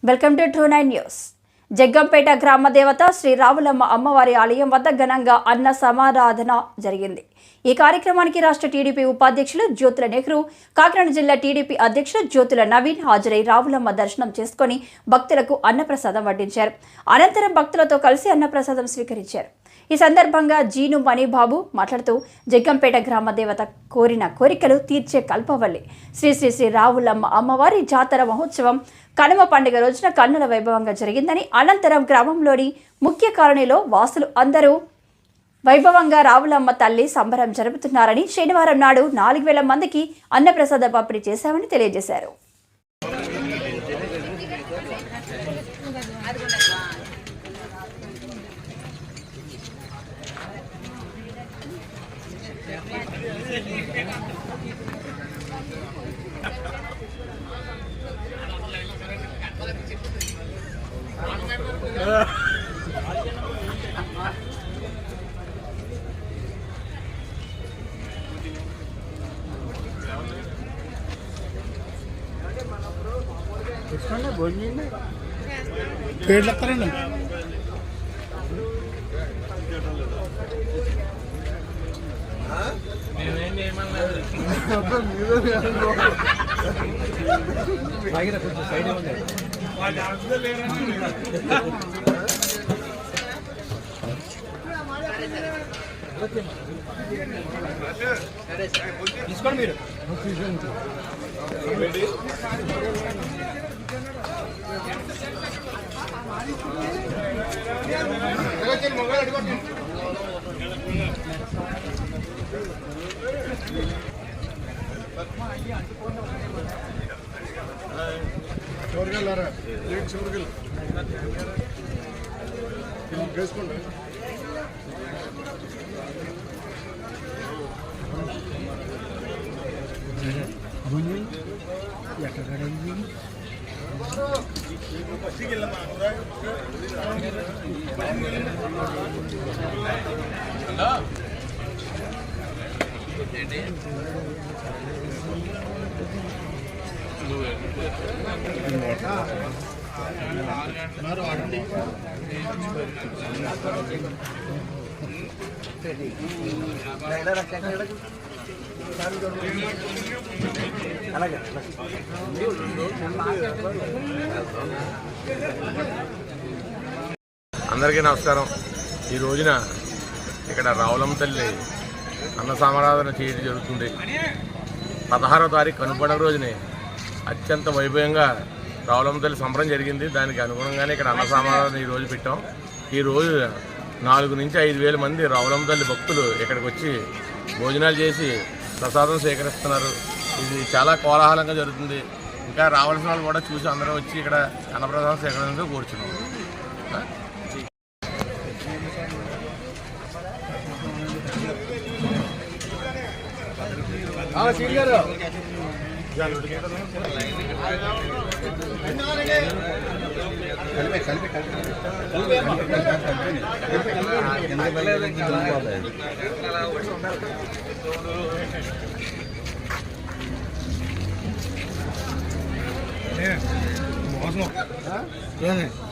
Welcome to true 9 news. Jaggampeta గ్రామ దేవత శ్రీ రావులమ్మ అమ్మవారి ఆలయం వద్ద ఘనంగా అన్న సమారాధన జరిగింది. ఈ కార్యక్రమానికి రాష్ట్ర టీడీపీ ఉపాధ్యక్షులు జ్యోతుల నెహ్రూ, కాకినాడ జిల్లా టీడీపీ అధ్యక్షులు జ్యోతుల నవీన్ హాజరై రావులమ్మ దర్శనం చేసుకుని భక్తులకు అన్నప్రసాదం వడ్డించారు. అనంతరం భక్తులతో కలిసి అన్నప్రసాదం స్వీకరించారు. ఈ సందర్భంగా జీను మణిబాబు మాట్లాడుతూ జగ్గంపేట గ్రామ దేవత కోరిన కోరికలు తీర్చే కల్పవల్లి శ్రీ శ్రీ శ్రీ రావులమ్మ అమ్మవారి జాతర మహోత్సవం కనుమ పండుగ రోజున కన్నుల వైభవంగా జరిగిందని, అనంతరం గ్రామంలోని ముఖ్య కాలనీలో వాసులు అందరూ వైభవంగా రావులమ్మ తల్లి సంబరం జరుపుతున్నారని, శనివారం నాడు 4,000 మందికి అన్నప్రసాద పంపిణీ చేశామని తెలియజేశారు. పేర్లెత్తారండి. కొంచెం సైడ్ ఉంది. తీసుకోండి మీరు. చివరికెళ్ళారా చివరికెళ్ళి వేసుకోండి. ఎక్కడైంది అందరికీ నమస్కారం. ఈ రోజున ఇక్కడ రావులమ్మ తల్లి అన్న సమారాధన చేయడం జరుగుతుంది. 16వ తారీఖు కనుపండుగ రోజునే అత్యంత వైభవంగా రావులమ్మ తల్లి సంబరం జరిగింది. దానికి అనుగుణంగానే ఇక్కడ అన్న సమారాధన ఈరోజు పెట్టాం. ఈరోజు 4 నుంచి 5,000 మంది రావులమ్మ తల్లి భక్తులు ఇక్కడికి వచ్చి భోజనాలు చేసి ప్రసాదం స్వీకరిస్తున్నారు. ఇది చాలా కోలాహలంగా జరుగుతుంది. ఇంకా రావాల్సిన వాళ్ళు కూడా చూసి అందరూ వచ్చి ఇక్కడ అన్నప్రసాదం స్వీకరించడం కోరుచున్నాం. మోసం